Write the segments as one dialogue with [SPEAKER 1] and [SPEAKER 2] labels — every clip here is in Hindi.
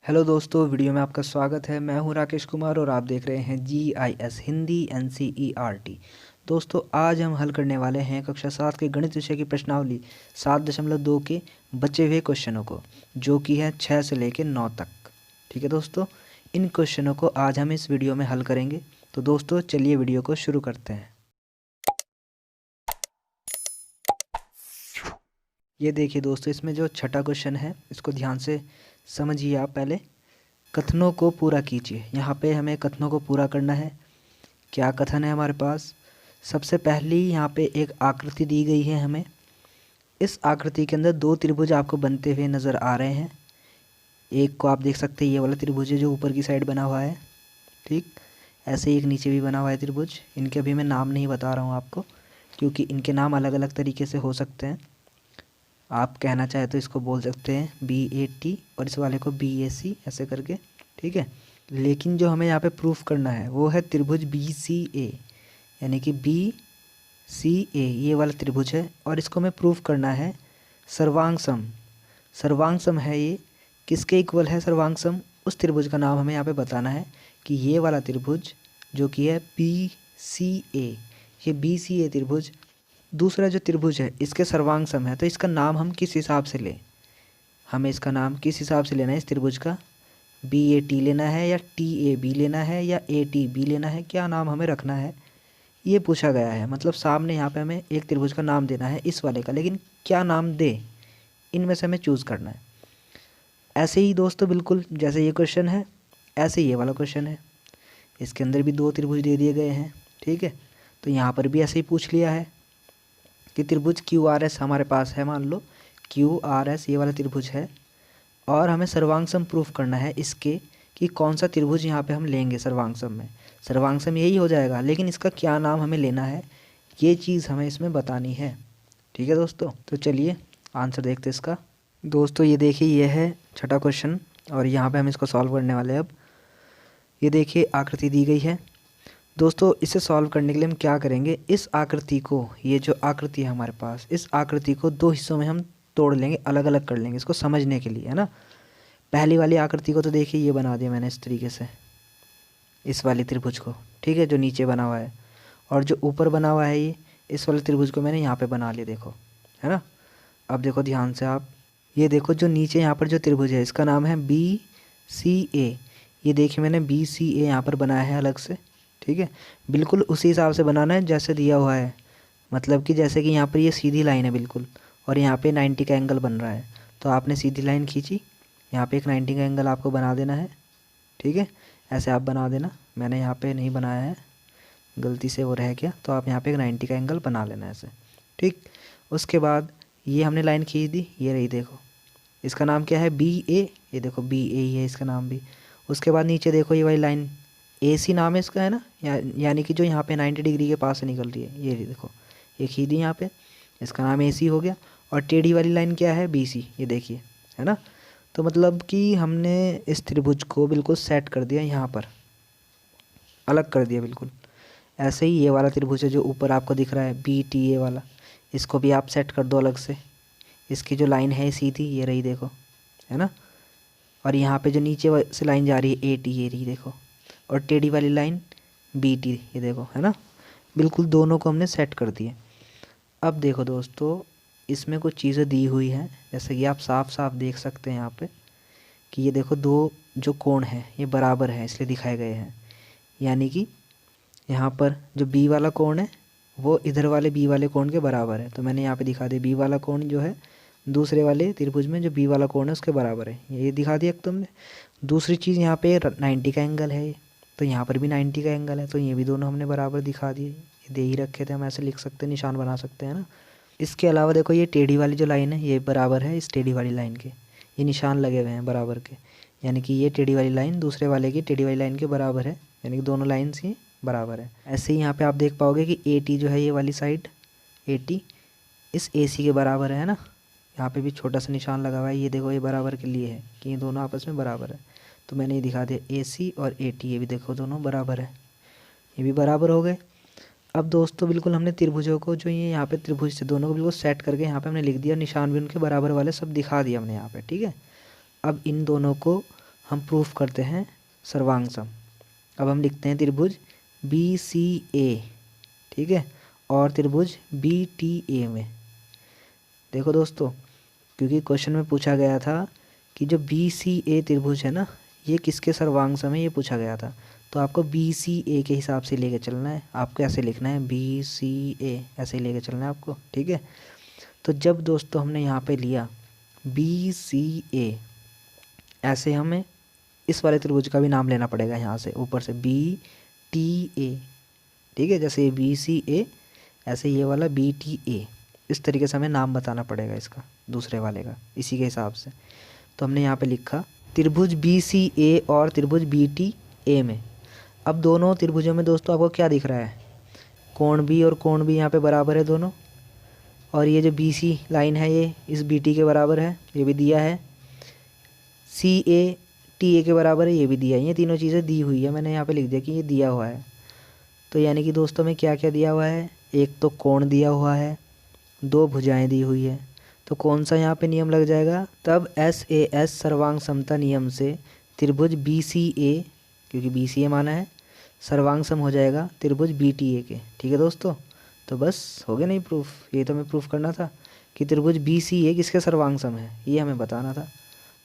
[SPEAKER 1] हेलो दोस्तों, वीडियो में आपका स्वागत है। मैं हूं राकेश कुमार और आप देख रहे हैं GIS हिंदी NCERT। दोस्तों, आज हम हल करने वाले हैं कक्षा 7 के गणित विषय की प्रश्नावली 7.2 के बचे हुए क्वेश्चनों को, जो कि है 6 से लेकर 9 तक। ठीक है दोस्तों, इन क्वेश्चनों को आज हम इस वीडियो में हल करेंगे। तो दोस्तों चलिए वीडियो को शुरू करते हैं। ये देखिए दोस्तों, इसमें जो छठा क्वेश्चन है इसको ध्यान से समझिए आप। पहले कथनों को पूरा कीजिए। यहाँ पे हमें कथनों को पूरा करना है। क्या कथन है हमारे पास? सबसे पहली यहाँ पे एक आकृति दी गई है हमें। इस आकृति के अंदर दो त्रिभुज आपको बनते हुए नज़र आ रहे हैं। एक को आप देख सकते हैं, ये वाला त्रिभुज है जो ऊपर की साइड बना हुआ है। ठीक, ऐसे ही एक नीचे भी बना हुआ है त्रिभुज। इनके अभी मैं नाम नहीं बता रहा हूँ आपको, क्योंकि इनके नाम अलग अलग तरीके से हो सकते हैं। आप कहना चाहे तो इसको बोल सकते हैं BAT और इस वाले को BAC ऐसे करके। ठीक है, लेकिन जो हमें यहाँ पे प्रूफ करना है वो है त्रिभुज BCA, यानी कि BCA ये वाला त्रिभुज है और इसको हमें प्रूफ करना है सर्वांग सम। सर्वांग सम है ये, किसके इक्वल है सर्वांग सम? उस त्रिभुज का नाम हमें यहाँ पे बताना है कि ये वाला त्रिभुज जो कि है BCA, ये BCA त्रिभुज दूसरा जो त्रिभुज है इसके सर्वांग सम है। तो इसका नाम हम किस हिसाब से लें? हमें इसका नाम किस हिसाब से लेना है? इस त्रिभुज का BAT लेना है या TAB लेना है या ATB लेना है? क्या नाम हमें रखना है ये पूछा गया है। मतलब सामने यहाँ पे हमें एक त्रिभुज का नाम देना है इस वाले का, लेकिन क्या नाम दे, इनमें से हमें चूज़ करना है। ऐसे ही दोस्तों, बिल्कुल जैसे ये क्वेश्चन है ऐसे ही ये वाला क्वेश्चन है। इसके अंदर भी दो त्रिभुज दे दिए गए हैं। ठीक है, तो यहाँ पर भी ऐसे ही पूछ लिया है कि त्रिभुज QRS हमारे पास है। मान लो QRS ये वाला त्रिभुज है और हमें सर्वांग सम प्रूफ करना है इसके कि कौन सा त्रिभुज यहाँ पे हम लेंगे सर्वांग सम में। सर्वांग सम यही हो जाएगा, लेकिन इसका क्या नाम हमें लेना है ये चीज़ हमें इसमें बतानी है। ठीक है दोस्तों, तो चलिए आंसर देखते हैं इसका। दोस्तों ये देखिए, ये है छठा क्वेश्चन और यहाँ पे हम इसको सॉल्व करने वाले हैं। अब ये देखिए आकृति दी गई है। दोस्तों इसे सॉल्व करने के लिए हम क्या करेंगे, इस आकृति को, ये जो आकृति है हमारे पास, इस आकृति को दो हिस्सों में हम तोड़ लेंगे, अलग अलग कर लेंगे इसको समझने के लिए, है ना। पहली वाली आकृति को तो देखिए ये बना दिया मैंने इस तरीके से, इस वाली त्रिभुज को। ठीक है, जो नीचे बना हुआ है, और जो ऊपर बना हुआ है ये इस वाले त्रिभुज को मैंने यहाँ पे बना लिया, देखो, है ना। अब देखो ध्यान से आप, ये देखो जो नीचे यहाँ पर जो त्रिभुज है इसका नाम है BCA। ये देखिए मैंने BCA यहाँ पर बनाया है अलग से। ठीक है, बिल्कुल उसी हिसाब से बनाना है जैसे दिया हुआ है। मतलब कि जैसे कि यहाँ पर ये सीधी लाइन है बिल्कुल, और यहाँ पे 90 का एंगल बन रहा है, तो आपने सीधी लाइन खींची, यहाँ पे एक 90 का एंगल आपको बना देना है। ठीक है, ऐसे आप बना देना। मैंने यहाँ पे नहीं बनाया है, गलती से वो रह गया, तो आप यहाँ पे एक 90 का एंगल बना लेना ऐसे। ठीक, उसके बाद ये हमने लाइन खींच दी, ये रही देखो, इसका नाम क्या है BA। ये देखो BA ही है इसका नाम भी। उसके बाद नीचे देखो ये वाली लाइन AC नाम है इसका, है ना, यानी कि जो यहाँ पे 90 डिग्री के पास से निकल रही है, ये देखो, ये खींच दी यहाँ पे, इसका नाम AC हो गया। और टेढ़ी वाली लाइन क्या है BC, ये देखिए, है ना। तो मतलब कि हमने इस त्रिभुज को बिल्कुल सेट कर दिया, यहाँ पर अलग कर दिया बिल्कुल। ऐसे ही ये वाला त्रिभुज है जो ऊपर आपको दिख रहा है BTA वाला, इसको भी आप सेट कर दो अलग से। इसकी जो लाइन है सीधी, ये रही देखो, है ना। और यहाँ पे जो नीचे से लाइन जा रही है AT, ये रही देखो, और टेढ़ी वाली लाइन BT, ये देखो, है ना। बिल्कुल दोनों को हमने सेट कर दिए। अब देखो दोस्तों, इसमें कुछ चीज़ें दी हुई हैं, जैसे कि आप साफ साफ देख सकते हैं यहाँ पे कि ये देखो दो जो कोण हैं ये बराबर है, इसलिए दिखाए गए हैं। यानी कि यहाँ पर जो B वाला कोण है वो इधर वाले B वाले कोण के बराबर है, तो मैंने यहाँ पे दिखा दिया B वाला कोण जो है दूसरे वाले त्रिभुज में जो B वाला कोण है उसके बराबर है, ये दिखा दिया तुमने। दूसरी चीज़ यहाँ पे 90 का एंगल है, तो यहाँ पर भी 90 का एंगल है, तो ये भी दोनों हमने बराबर दिखा दिए। ये दे ही रखे थे, हम ऐसे लिख सकते हैं, निशान बना सकते हैं ना। इसके अलावा देखो ये टेढ़ी वाली जो लाइन है ये बराबर है इस टेढ़ी वाली लाइन के, ये निशान लगे हुए हैं बराबर के, यानी कि ये टेढ़ी वाली लाइन दूसरे वाले की टेढ़ी वाली लाइन के बराबर है, यानी कि दोनों लाइन्स ये बराबर है। ऐसे ही यहाँ पे आप देख पाओगे कि AT जो है ये वाली साइड, AT इस AC के बराबर है ना। यहाँ पे भी छोटा सा निशान लगा हुआ है, ये देखो ये बराबर के लिए है कि ये दोनों आपस में बराबर है, तो मैंने ये दिखा दिया AC और AT, ये भी देखो दोनों बराबर है, ये भी बराबर हो गए। अब दोस्तों बिल्कुल हमने त्रिभुजों को, जो ये यहाँ पे त्रिभुज थे दोनों को बिल्कुल सेट करके यहाँ पे हमने लिख दिया, निशान भी उनके बराबर वाले सब दिखा दिया हमने यहाँ पे। ठीक है, अब इन दोनों को हम प्रूफ करते हैं सर्वांग सम। अब हम लिखते हैं त्रिभुज बी सी ए, ठीक है, और त्रिभुज बी टी ए में। देखो दोस्तों, क्योंकि क्वेश्चन में पूछा गया था कि जो बी सी ए त्रिभुज है ना, ये किसके सर्वांग सम है, ये पूछा गया था। तो आपको बी सी ए के हिसाब से लेके चलना है। आपको ऐसे लिखना है बी सी ए, ऐसे ही लेके चलना है आपको, ठीक है। तो जब दोस्तों हमने यहाँ पे लिया बी सी ए, ऐसे हमें इस वाले त्रिभुज का भी नाम लेना पड़ेगा यहाँ से ऊपर से बी टी ए, ठीक है। जैसे ये बी सी ए, ऐसे ये वाला बी टी ए, इस तरीके से हमें नाम बताना पड़ेगा इसका, दूसरे वाले का, इसी के हिसाब से। तो हमने यहाँ पे लिखा त्रिभुज बी सी ए और त्रिभुज बी टी ए में। अब दोनों त्रिभुजों में दोस्तों आपको क्या दिख रहा है, कोण बी और कोण बी यहाँ पे बराबर है दोनों, और ये जो बी सी लाइन है ये इस बी टी के बराबर है, ये भी दिया है। सी ए टी ए के बराबर है, ये भी दिया है। ये तीनों चीज़ें दी हुई है, मैंने यहाँ पे लिख दिया कि ये दिया हुआ है। तो यानी कि दोस्तों में क्या क्या दिया हुआ है, एक तो कोण दिया हुआ है, दो भुजाएं दी हुई है। तो कौन सा यहाँ पे नियम लग जाएगा, तब एस ए एस सर्वांग समता नियम से त्रिभुज बी सी ए, क्योंकि बी सी ए माना है, सर्वांग सम हो जाएगा त्रिभुज बी टी ए के, ठीक है दोस्तों। तो बस हो गया नहीं प्रूफ, ये तो हमें प्रूफ करना था कि त्रिभुज बी सी ए किसके सर्वांग सम है, ये हमें बताना था।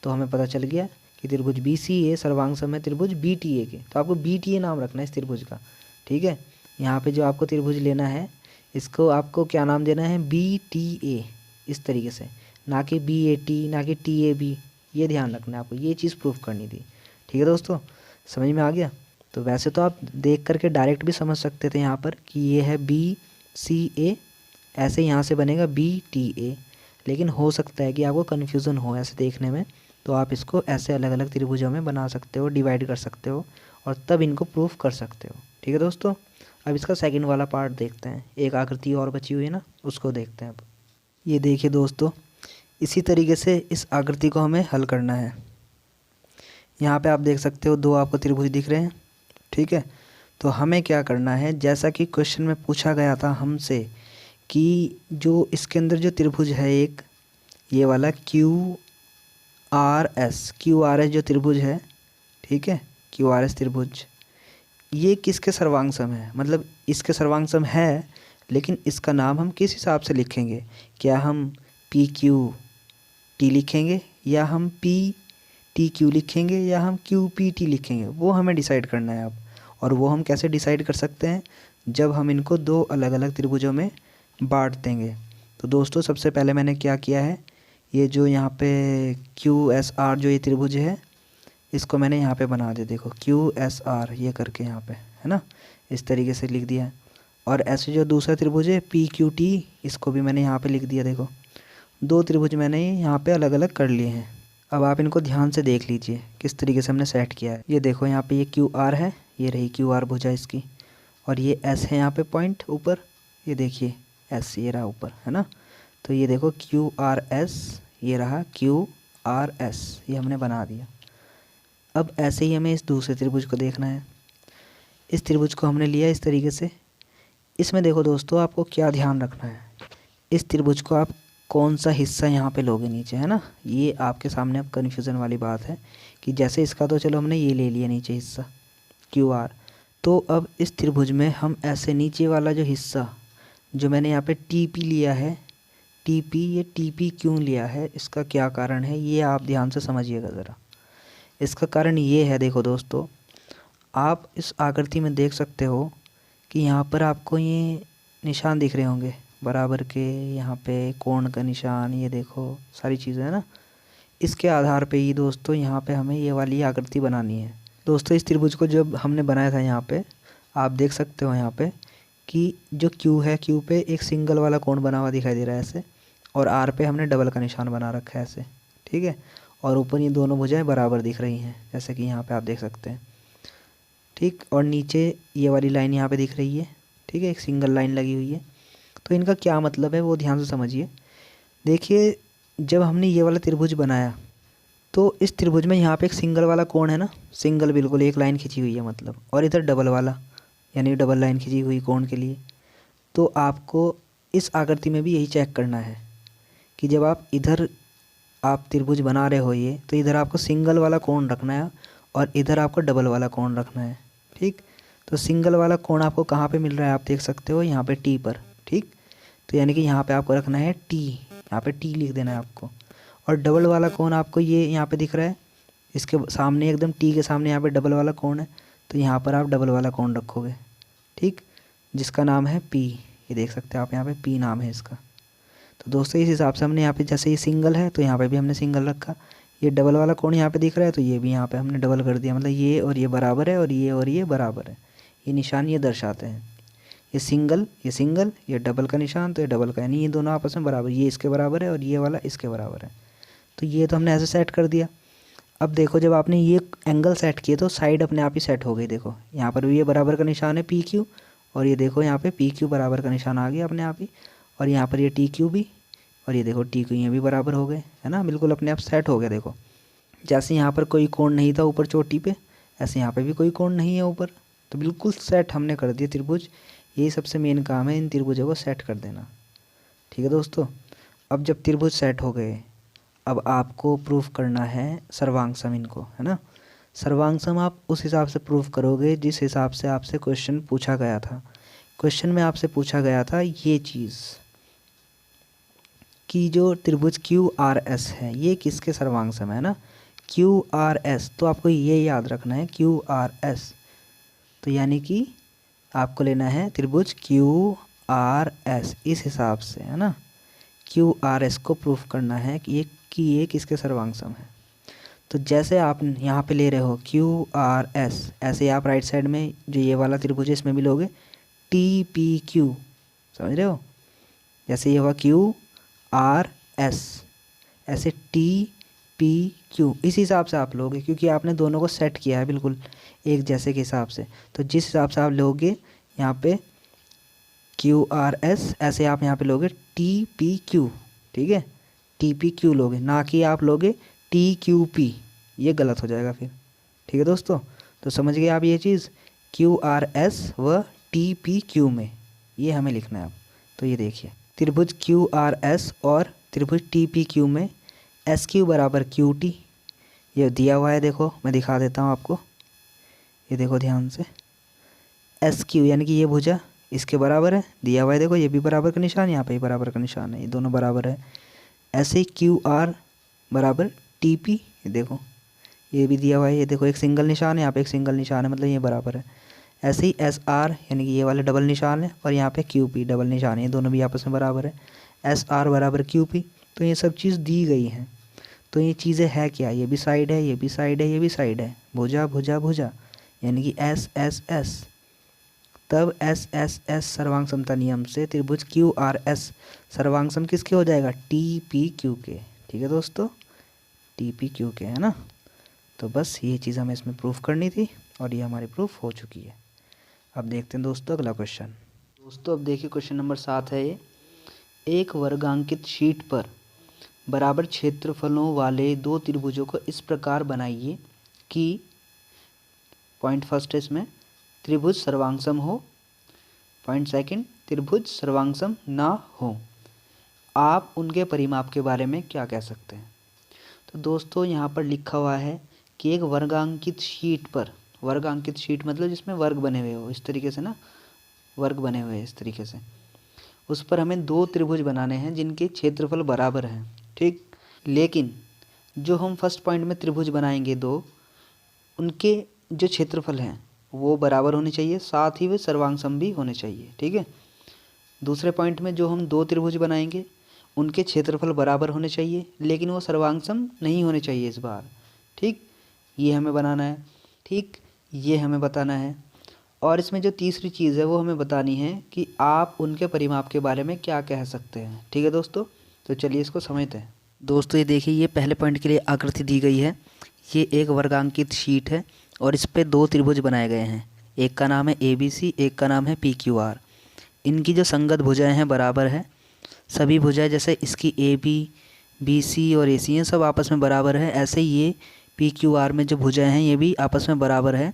[SPEAKER 1] तो हमें पता चल गया कि त्रिभुज बी सी ए सर्वांग सम है त्रिभुज बी टी ए के। तो आपको बी टी ए नाम रखना है इस त्रिभुज का, ठीक है। यहाँ पे जो आपको त्रिभुज लेना है, इसको आपको क्या नाम देना है, बी टी ए, इस तरीके से, ना कि बी ए टी, ना कि टी ए बी। ये ध्यान रखना है आपको, ये चीज़ प्रूफ करनी थी, ठीक है दोस्तों। समझ में आ गया। तो वैसे तो आप देख करके डायरेक्ट भी समझ सकते थे यहाँ पर कि ये है बी सी ए, ऐसे यहाँ से बनेगा बी टी ए, लेकिन हो सकता है कि आपको कन्फ्यूज़न हो ऐसे देखने में, तो आप इसको ऐसे अलग अलग त्रिभुजों में बना सकते हो, डिवाइड कर सकते हो, और तब इनको प्रूफ कर सकते हो, ठीक है दोस्तों। अब इसका सेकंड वाला पार्ट देखते हैं, एक आकृति और बची हुई है ना, उसको देखते हैं अब। ये देखिए दोस्तों, इसी तरीके से इस आकृति को हमें हल करना है। यहाँ पे आप देख सकते हो दो आपको त्रिभुज दिख रहे हैं, ठीक है। तो हमें क्या करना है, जैसा कि क्वेश्चन में पूछा गया था हमसे कि जो इसके अंदर जो त्रिभुज है एक, ये वाला क्यू आर एस जो त्रिभुज है, ठीक है, क्यू आर एस त्रिभुज, ये किसके सर्वांग सम है, मतलब इसके सर्वांग सम है, लेकिन इसका नाम हम किस हिसाब से लिखेंगे, क्या हम पी क्यू टी लिखेंगे, या हम पी टी क्यू लिखेंगे, या हम क्यू पी टी लिखेंगे, वो हमें डिसाइड करना है अब। और वो हम कैसे डिसाइड कर सकते हैं, जब हम इनको दो अलग अलग त्रिभुजों में बांट देंगे। तो दोस्तों सबसे पहले मैंने क्या किया है, ये जो यहाँ पे क्यू एस आर जो ये त्रिभुज है, इसको मैंने यहाँ पे बना दिया, देखो क्यू एस आर ये करके यहाँ पे, है ना, इस तरीके से लिख दिया है। और ऐसे जो दूसरा त्रिभुज है पी क्यू टी, इसको भी मैंने यहाँ पे लिख दिया। देखो दो त्रिभुज मैंने यहाँ पे अलग अलग कर लिए हैं। अब आप इनको ध्यान से देख लीजिए किस तरीके से हमने सेट किया है। ये देखो यहाँ पे ये क्यू आर है, ये रही क्यू आर भुजा इसकी, और ये एस है यहाँ पे पॉइंट ऊपर, ये देखिए एस ये रहा ऊपर, है ना। तो ये देखो क्यू आर एस, ये रहा क्यू आर एस, ये हमने बना दिया। अब ऐसे ही हमें इस दूसरे त्रिभुज को देखना है। इस त्रिभुज को हमने लिया इस तरीके से। इसमें देखो दोस्तों आपको क्या ध्यान रखना है, इस त्रिभुज को आप कौन सा हिस्सा यहाँ पे लोगे नीचे, है ना। ये आपके सामने अब कन्फ्यूज़न वाली बात है कि जैसे इसका तो चलो हमने ये ले लिया नीचे हिस्सा क्यू आर, तो अब इस त्रिभुज में हम ऐसे नीचे वाला जो हिस्सा जो मैंने यहाँ पे टी पी लिया है, टी पी, ये टी पी क्यों लिया है, इसका क्या कारण है, ये आप ध्यान से समझिएगा ज़रा। इसका कारण ये है, देखो दोस्तों आप इस आकृति में देख सकते हो कि यहाँ पर आपको ये निशान दिख रहे होंगे बराबर के, यहाँ पे कोण का निशान, ये देखो सारी चीज़ें है ना। इसके आधार पे ही दोस्तों यहाँ पे हमें ये वाली आकृति बनानी है। दोस्तों इस त्रिभुज को जब हमने बनाया था यहाँ पे आप देख सकते हो यहाँ पे कि जो क्यू है, क्यू पे एक सिंगल वाला कोण बना हुआ दिखाई दे रहा है ऐसे, और आर पे हमने डबल का निशान बना रखा है ऐसे, ठीक है। और ऊपर ये दोनों भुजाएं बराबर दिख रही हैं जैसे कि यहाँ पे आप देख सकते हैं, ठीक। और नीचे ये वाली लाइन यहाँ पे दिख रही है, ठीक है, एक सिंगल लाइन लगी हुई है। तो इनका क्या मतलब है वो ध्यान से समझिए। देखिए जब हमने ये वाला त्रिभुज बनाया तो इस त्रिभुज में यहाँ पे एक सिंगल वाला कोण है ना, सिंगल बिल्कुल एक लाइन खींची हुई है मतलब, और इधर डबल वाला यानी डबल लाइन खींची हुई कोण के लिए। तो आपको इस आकृति में भी यही चेक करना है कि जब आप इधर आप त्रिभुज बना रहे हो ये, तो इधर आपको सिंगल वाला कोण रखना है और इधर आपको डबल वाला कोण रखना है। ठीक, तो सिंगल वाला कोण आपको कहाँ पे मिल रहा है, आप देख सकते हो यहाँ पे टी पर। ठीक, तो यानी कि यहाँ पे आपको रखना है टी, यहाँ पे टी लिख देना है आपको। और डबल वाला कोण आपको ये यहाँ पे दिख रहा है, इसके सामने एकदम टी के सामने यहाँ पे डबल वाला कोण है, तो यहाँ पर आप डबल वाला कोण रखोगे। ठीक, जिसका नाम है पी, ये देख सकते हैं आप यहाँ पे पी नाम है इसका। तो दोस्तों इस हिसाब से हमने यहाँ पे, जैसे ये सिंगल है तो यहाँ पे भी हमने सिंगल रखा, ये डबल वाला कोण यहाँ पे दिख रहा है तो ये भी यहाँ पे हमने डबल कर दिया, मतलब ये और ये बराबर है और ये बराबर है। ये निशान ये दर्शाते हैं, ये सिंगल, ये डबल का निशान तो ये डबल का, यानी ये दोनों आपस में बराबर, ये इसके बराबर है और ये वाला इसके बराबर है। तो ये तो हमने ऐसे सेट कर दिया। अब देखो जब आपने ये एंगल सेट किए तो साइड अपने आप ही सेट हो गई। देखो यहाँ पर भी ये बराबर का निशान है पी क्यू, और ये देखो यहाँ पे पी क्यू बराबर का निशान आ गया अपने आप ही, और यहाँ पर ये टी क्यू भी, और ये देखो टी क्यू ये भी बराबर हो गए, है ना, बिल्कुल अपने आप सेट हो गया। देखो जैसे यहाँ पर कोई कोण नहीं था ऊपर चोटी पे, ऐसे यहाँ पे भी कोई कोण नहीं है ऊपर, तो बिल्कुल सेट हमने कर दिया त्रिभुज। यही सबसे मेन काम है, इन त्रिभुजों को सेट कर देना। ठीक है दोस्तों, अब जब त्रिभुज सेट हो गए, अब आपको प्रूफ करना है सर्वांग इनको, है ना। सर्वांग आप उस हिसाब से प्रूफ करोगे जिस हिसाब से आपसे क्वेश्चन पूछा गया था। क्वेश्चन में आपसे पूछा गया था ये चीज़ कि जो त्रिभुज क्यू आर एस है ये किसके सर्वांग है ना, क्यू आर एस। तो आपको ये याद रखना है क्यू आर एस, तो यानी कि आपको लेना है त्रिभुज क्यू आर एस इस हिसाब से, है ना। क्यू आर एस को प्रूफ करना है कि ये किसके सर्वांग है। तो जैसे आप यहाँ पे ले रहे हो क्यू आर एस, ऐसे आप राइट साइड में जो ये वाला त्रिभुज है इसमें भी लोगे टी पी क्यू, समझ रहे हो। जैसे ये हुआ क्यू आर एस, ऐसे टी पी क्यू, इस हिसाब से आप लोगे, क्योंकि आपने दोनों को सेट किया है बिल्कुल एक जैसे के हिसाब से। तो जिस हिसाब से आप लोगे यहाँ पे क्यू आर एस, ऐसे आप यहाँ पे लोगे टी पी क्यू। ठीक है, टी पी क्यू लोगे, ना कि आप लोगे टी क्यू पी, ये गलत हो जाएगा फिर। ठीक है दोस्तों, तो समझ गए आप ये चीज़, क्यू आर एस व टी पी क्यू में ये हमें लिखना है अब। तो ये देखिए त्रिभुज क्यू आर एस और त्रिभुज टी पी क्यू में एस क्यू बराबर क्यू टी, ये दिया हुआ है। देखो मैं दिखा देता हूँ आपको, ये देखो ध्यान से, एस क्यू यानी कि ये भुजा इसके बराबर है, दिया हुआ है। देखो ये भी बराबर का निशान, यहाँ पे भी बराबर का निशान है, ये दोनों बराबर है। ऐसे ही क्यू आर बराबर टी पी, ये देखो ये भी दिया हुआ है, ये देखो एक सिंगल निशान है, यहाँ पे एक सिंगल निशान है, मतलब ये बराबर है। ऐसे ही एस आर यानी कि ये वाले डबल निशान है, और यहाँ पे क्यू पी डबल निशान है, ये दोनों भी आपस में बराबर है। एस आर बराबर क्यू पी, तो ये सब चीज़ दी गई हैं। तो ये चीज़ें है क्या, ये भी साइड है, ये भी साइड है, ये भी साइड है, भुजा भुजा भुजा, यानी कि एस एस एस। तब एस एस एस सर्वांग समता नियम से त्रिभुज क्यू आर एस सर्वांग सम किसके हो जाएगा, टी पी क्यू के। ठीक है दोस्तों, टी पी क्यू के, है ना। तो बस ये चीज़ हमें इसमें प्रूफ करनी थी और ये हमारी प्रूफ हो चुकी है। अब देखते हैं दोस्तों अगला क्वेश्चन। दोस्तों अब देखिए क्वेश्चन नंबर 7 है ये, एक वर्गांकित शीट पर बराबर क्षेत्रफलों वाले दो त्रिभुजों को इस प्रकार बनाइए कि पॉइंट फर्स्ट है इसमें त्रिभुज सर्वांगसम हो, पॉइंट सेकंड त्रिभुज सर्वांगसम ना हो। आप उनके परिमाप के बारे में क्या कह सकते हैं। तो दोस्तों यहाँ पर लिखा हुआ है कि एक वर्गांकित शीट पर, वर्गांकित शीट मतलब जिसमें वर्ग बने हुए हो, इस तरीके से ना, वर्ग बने हुए हैं इस तरीके से, उस पर हमें दो त्रिभुज बनाने हैं जिनके क्षेत्रफल बराबर हैं। ठीक, लेकिन जो हम फर्स्ट पॉइंट में त्रिभुज बनाएंगे दो, उनके जो क्षेत्रफल हैं वो बराबर होने चाहिए, साथ ही वे सर्वांगसम भी होने चाहिए। ठीक है, दूसरे पॉइंट में जो हम दो त्रिभुज बनाएंगे उनके क्षेत्रफल बराबर होने चाहिए, लेकिन वो सर्वांगसम नहीं होने चाहिए इस बार। ठीक, ये हमें बनाना है। ठीक, ये हमें बताना है। और इसमें जो तीसरी चीज़ है वो हमें बतानी है कि आप उनके परिमाप के बारे में क्या कह सकते हैं। ठीक है दोस्तों, तो चलिए इसको समझते हैं। दोस्तों ये देखिए, ये पहले पॉइंट के लिए आकृति दी गई है। ये एक वर्गांकित शीट है और इस पे दो त्रिभुज बनाए गए हैं, एक का नाम है ABC, एक का नाम है PQR। इनकी जो संगत भुजाएं हैं बराबर है, सभी भुजाएं जैसे इसकी AB, BC और AC हैं सब आपस में बराबर है, ऐसे ही ये PQR में जो भुजाएं हैं ये भी आपस में बराबर है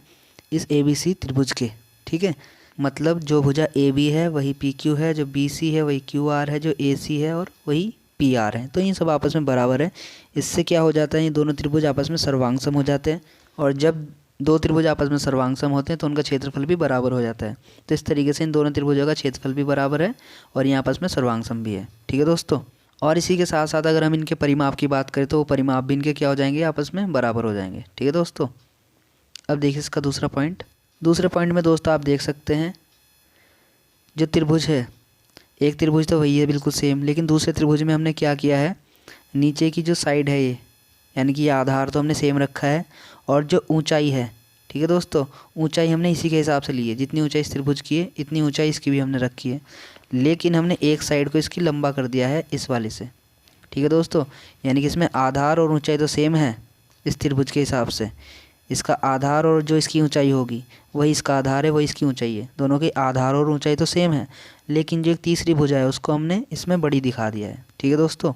[SPEAKER 1] इस ABC त्रिभुज के। ठीक है, मतलब जो भुजा AB है वही PQ है, जो BC है वही QR है, जो AC है और वही PR है, तो ये सब आपस में बराबर है। इससे क्या हो जाता है, ये दोनों त्रिभुज आपस में सर्वांगसम हो जाते हैं, और जब दो त्रिभुज आपस में सर्वांगसम होते हैं तो उनका क्षेत्रफल भी बराबर हो जाता है। तो इस तरीके से इन दोनों त्रिभुजों का क्षेत्रफल भी बराबर है और ये आपस में सर्वांगसम भी है। ठीक है दोस्तों, और इसी के साथ साथ अगर हम इनके परिमाप की बात करें तो वो परिमाप भी इनके क्या हो जाएंगे, आपस में बराबर हो जाएंगे। ठीक है दोस्तों, अब देखिए इसका दूसरा पॉइंट। दूसरे पॉइंट में दोस्तों आप देख सकते हैं जो त्रिभुज है, एक त्रिभुज तो वही है बिल्कुल सेम, लेकिन दूसरे त्रिभुज में हमने क्या किया है, नीचे की जो साइड है ये, यानी कि ये आधार तो हमने सेम रखा है, और जो ऊंचाई है, ठीक है दोस्तों, ऊंचाई हमने इसी के हिसाब से ली है, जितनी ऊंचाई इस त्रिभुज की है इतनी ऊंचाई इसकी भी हमने रखी है, लेकिन हमने एक साइड को इसकी लंबा कर दिया है इस वाले से। ठीक है दोस्तों, यानी कि इसमें आधार और ऊंचाई तो सेम है इस त्रिभुज के हिसाब से, इसका आधार और जो इसकी ऊंचाई होगी वही इसका आधार है, वही इसकी ऊंचाई है, दोनों के आधार और ऊंचाई तो सेम है, लेकिन जो एक तीसरी भुजा है उसको हमने इसमें बड़ी दिखा दिया है। ठीक है दोस्तों,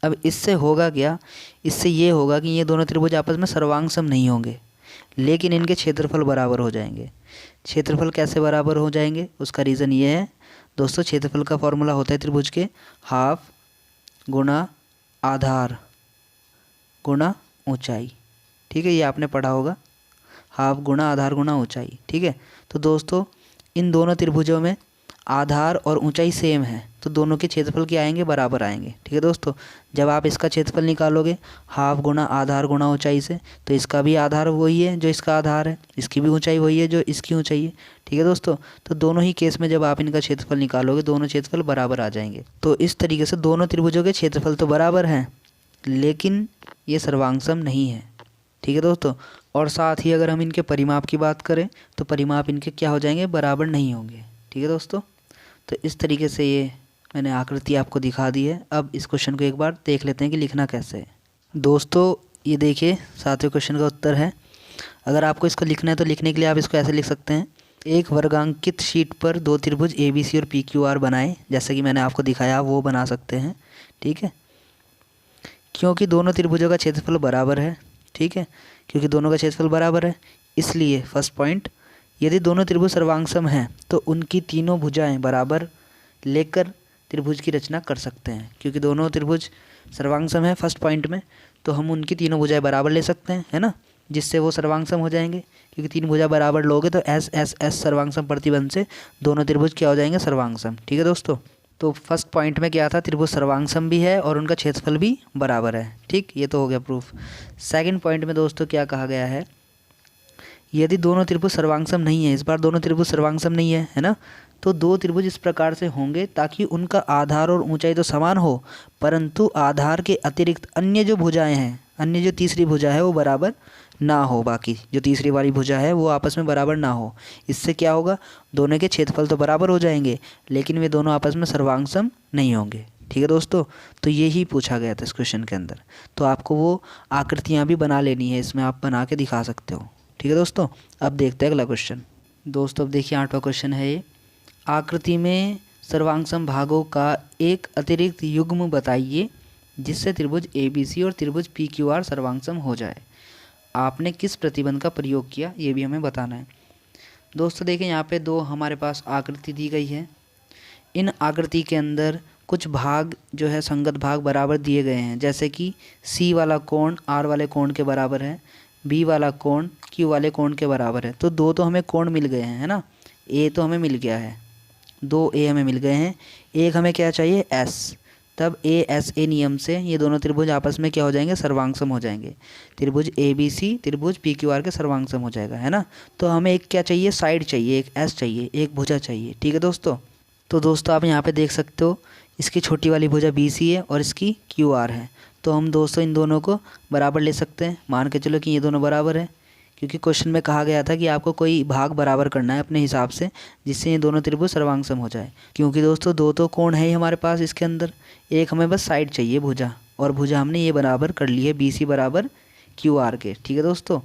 [SPEAKER 1] अब इससे होगा क्या, इससे ये होगा कि ये दोनों त्रिभुज आपस में सर्वांगसम नहीं होंगे, लेकिन इनके क्षेत्रफल बराबर हो जाएंगे। क्षेत्रफल कैसे बराबर हो जाएंगे, उसका रीज़न ये है दोस्तों, क्षेत्रफल का फॉर्मूला होता है त्रिभुज के हाफ गुणा आधार गुणा ऊंचाई। ठीक है, ये आपने पढ़ा होगा, हाफ गुणा आधार गुणा ऊंचाई। ठीक है, तो दोस्तों इन दोनों त्रिभुजों में आधार और ऊंचाई सेम है, तो दोनों के क्षेत्रफल क्या आएंगे, बराबर आएंगे। ठीक है दोस्तों, जब आप इसका क्षेत्रफल निकालोगे हाफ गुणा आधार गुणा ऊंचाई से, तो इसका भी आधार वही है जो इसका आधार है, इसकी भी ऊंचाई वही है जो इसकी ऊंचाई है। ठीक है दोस्तों, तो दोनों ही केस में जब आप इनका क्षेत्रफल निकालोगे दोनों क्षेत्रफल बराबर आ जाएंगे। तो इस तरीके से दोनों त्रिभुजों के क्षेत्रफल तो बराबर हैं, लेकिन ये सर्वांगसम नहीं है। ठीक है दोस्तों, और साथ ही अगर हम इनके परिमाप की बात करें तो परिमाप इनके क्या हो जाएंगे, बराबर नहीं होंगे। ठीक है दोस्तों, तो इस तरीके से ये मैंने आकृति आपको दिखा दी है। अब इस क्वेश्चन को एक बार देख लेते हैं कि लिखना कैसे है। दोस्तों ये देखिए 7वें क्वेश्चन का उत्तर है। अगर आपको इसको लिखना है तो लिखने के लिए आप इसको ऐसे लिख सकते हैं, एक वर्गांकित शीट पर दो त्रिभुज ABC और PQR बनाए, जैसे कि मैंने आपको दिखाया वो बना सकते हैं। ठीक है, क्योंकि दोनों त्रिभुजों का क्षेत्रफल बराबर है। ठीक है, क्योंकि दोनों का क्षेत्रफल बराबर है, इसलिए फर्स्ट पॉइंट, यदि दोनों त्रिभुज सर्वांगसम हैं तो उनकी तीनों भुजाएं बराबर लेकर त्रिभुज की रचना कर सकते हैं। क्योंकि दोनों त्रिभुज सर्वांगसम है फर्स्ट पॉइंट में, तो हम उनकी तीनों भुजाएं बराबर ले सकते हैं, है ना, जिससे वो सर्वांगसम हो जाएंगे। क्योंकि तीन भुजा बराबर लोगे तो एस एस एस सर्वांगसम प्रतिबंध से दोनों त्रिभुज क्या हो जाएंगे, सर्वांगसम। ठीक है दोस्तों, तो फर्स्ट पॉइंट में क्या था, त्रिभुज सर्वांगसम भी है और उनका क्षेत्रफल भी बराबर है। ठीक, ये तो हो गया प्रूफ। सेकंड पॉइंट में दोस्तों क्या कहा गया है, यदि दोनों त्रिभुज सर्वांगसम नहीं है, इस बार दोनों त्रिभुज सर्वांगसम नहीं है ना, तो दो त्रिभुज इस प्रकार से होंगे ताकि उनका आधार और ऊंचाई तो समान हो, परंतु आधार के अतिरिक्त अन्य जो भुजाएं हैं, अन्य जो तीसरी भुजा है वो बराबर ना हो, बाकी जो तीसरी वाली भुजा है वो आपस में बराबर ना हो। इससे क्या होगा, दोनों के क्षेत्रफल तो बराबर हो जाएंगे, लेकिन वे दोनों आपस में सर्वांगसम नहीं होंगे। ठीक है दोस्तों, तो यही पूछा गया था इस क्वेश्चन के अंदर। तो आपको वो आकृतियाँ भी बना लेनी है, इसमें आप बना के दिखा सकते हो। ठीक है दोस्तों, अब देखते हैं अगला क्वेश्चन। दोस्तों अब देखिए 8वां क्वेश्चन है ये, आकृति में सर्वांगसम भागों का एक अतिरिक्त युग्म बताइए जिससे त्रिभुज ABC और त्रिभुज PQR सर्वांगसम हो जाए। आपने किस प्रतिबंध का प्रयोग किया ये भी हमें बताना है। दोस्तों देखिए यहाँ पे दो हमारे पास आकृति दी गई है, इन आकृति के अंदर कुछ भाग जो है संगत भाग बराबर दिए गए हैं, जैसे कि C वाला कोण R वाले कोण के बराबर है, B वाला कोण Q वाले कोण के बराबर है। तो दो तो हमें कोण मिल गए हैं, है ना, A तो हमें मिल गया है, दो A हमें मिल गए हैं, एक हमें क्या चाहिए S, तब ASA नियम से ये दोनों त्रिभुज आपस में क्या हो जाएंगे, सर्वांगसम हो जाएंगे। त्रिभुज ABC त्रिभुज PQR के सर्वांगसम हो जाएगा, है ना। तो हमें एक क्या चाहिए, साइड चाहिए, एक S चाहिए, एक भुजा चाहिए। ठीक है दोस्तों, तो दोस्तों आप यहाँ पे देख सकते हो इसकी छोटी वाली भुजा BC है और इसकी QR है, तो हम दोस्तों इन दोनों को बराबर ले सकते हैं। मान के चलो कि ये दोनों बराबर है, क्योंकि क्वेश्चन में कहा गया था कि आपको कोई भाग बराबर करना है अपने हिसाब से जिससे ये दोनों त्रिभुज सर्वांगसम हो जाए। क्योंकि दोस्तों दो तो कोण है ही हमारे पास इसके अंदर, एक हमें बस साइड चाहिए भुजा, और भुजा हमने ये बराबर कर ली है BC बराबर QR के। ठीक है दोस्तों,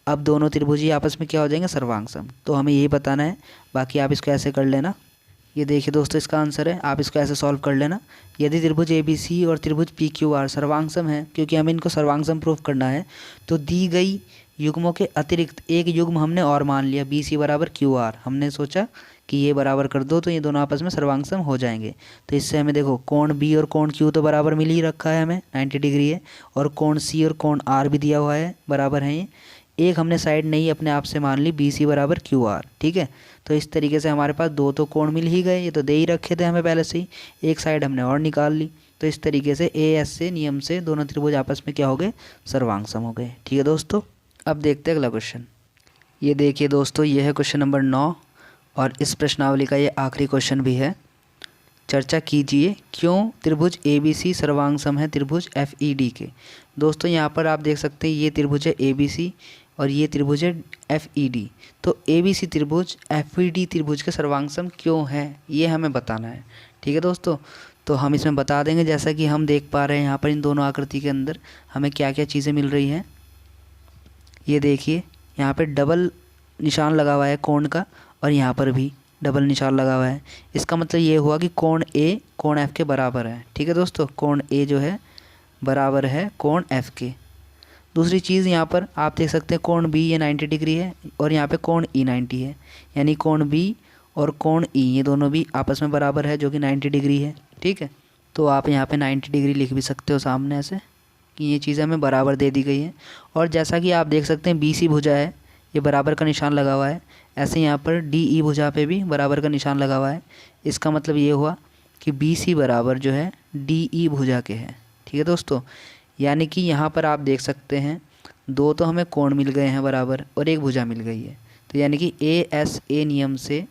[SPEAKER 1] अब दोनों त्रिभुज ही आपस में क्या हो जाएंगे, सर्वांगसम। तो हमें यही बताना है, बाकी आप इसको ऐसे कर लेना। ये देखिए दोस्तों इसका आंसर है, आप इसको ऐसे सॉल्व कर लेना। यदि त्रिभुज ABC और त्रिभुज PQR सर्वांगसम है, क्योंकि हमें इनको सर्वांगसम प्रूफ करना है, तो दी गई युग्मों के अतिरिक्त एक युग्म हमने और मान लिया, बी सी बराबर क्यू आर। हमने सोचा कि ये बराबर कर दो तो ये दोनों आपस में सर्वांग सम हो जाएंगे। तो इससे हमें देखो कोण बी और कोण क्यू तो बराबर मिल ही रखा है, हमें 90 डिग्री है, और कोण सी और कोण आर भी दिया हुआ है, बराबर है ये। एक हमने साइड नहीं अपने आप से मान ली, बी सी बराबर क्यू आर, ठीक है। तो इस तरीके से हमारे पास दो तो कोण मिल ही गए, ये तो दे ही रखे थे हमें पहले से ही। एक साइड हमने और निकाल ली, तो इस तरीके से ए एस से नियम से दोनों त्रिभुज आपस में क्या हो गए, सर्वांग सम हो गए। ठीक है दोस्तों, अब देखते हैं अगला क्वेश्चन। ये देखिए दोस्तों, ये है क्वेश्चन नंबर 9 और इस प्रश्नावली का ये आखिरी क्वेश्चन भी है। चर्चा कीजिए क्यों त्रिभुज ए बी सी सर्वांग सम है त्रिभुज एफ ई डी के। दोस्तों यहाँ पर आप देख सकते हैं ये त्रिभुज है ए बी सी और ये त्रिभुज है एफ ई डी। तो ए बी सी त्रिभुज एफ ई डी त्रिभुज के सर्वांग सम क्यों है, ये हमें बताना है। ठीक है दोस्तों, तो हम इसमें बता देंगे। जैसा कि हम देख पा रहे हैं यहाँ पर इन दोनों आकृति के अंदर हमें क्या क्या चीज़ें मिल रही हैं। ये देखिए यहाँ पे डबल निशान लगा हुआ है कोण का, और यहाँ पर भी डबल निशान लगा हुआ है। इसका मतलब ये हुआ कि कोण ए कोण एफ के बराबर है। ठीक है दोस्तों, कोण ए जो है बराबर है कोण एफ के। दूसरी चीज़ यहाँ पर आप देख सकते हैं कोण बी ये 90 डिग्री है और यहाँ पे कोण ई 90 है, यानी कोण बी और कोण ई ये दोनों भी आपस में बराबर है, जो कि 90 डिग्री है। ठीक है, तो आप यहाँ पे 90 डिग्री लिख भी सकते हो सामने ऐसे कि ये चीज़ें हमें बराबर दे दी गई हैं। और जैसा कि आप देख सकते हैं बी सी भुजा है, ये बराबर का निशान लगा हुआ है। ऐसे यहाँ पर डी ई भुजा पे भी बराबर का निशान लगा हुआ है। इसका मतलब ये हुआ कि बी सी बराबर जो है डी ई भुजा के है। ठीक है दोस्तों, यानी कि यहाँ पर आप देख सकते हैं दो तो हमें कोण मिल गए हैं बराबर और एक भुजा मिल गई है। तो यानी कि ए एस ए नियम से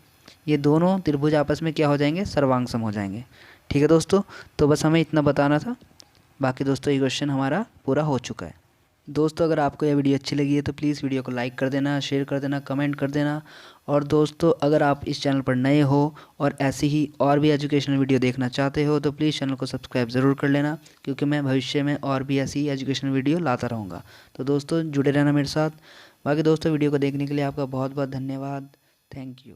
[SPEAKER 1] ये दोनों त्रिभुज आपस में क्या हो जाएंगे, सर्वांग सम हो जाएंगे। ठीक है दोस्तों, तो बस हमें इतना बताना था। बाकी दोस्तों ये क्वेश्चन हमारा पूरा हो चुका है। दोस्तों अगर आपको यह वीडियो अच्छी लगी है तो प्लीज़ वीडियो को लाइक कर देना, शेयर कर देना, कमेंट कर देना। और दोस्तों अगर आप इस चैनल पर नए हो और ऐसी ही और भी एजुकेशनल वीडियो देखना चाहते हो तो प्लीज़ चैनल को सब्सक्राइब ज़रूर कर लेना, क्योंकि मैं भविष्य में और भी ऐसी एजुकेशनल वीडियो लाता रहूँगा। तो दोस्तों जुड़े रहना मेरे साथ। बाकी दोस्तों वीडियो को देखने के लिए आपका बहुत बहुत धन्यवाद। Thank you.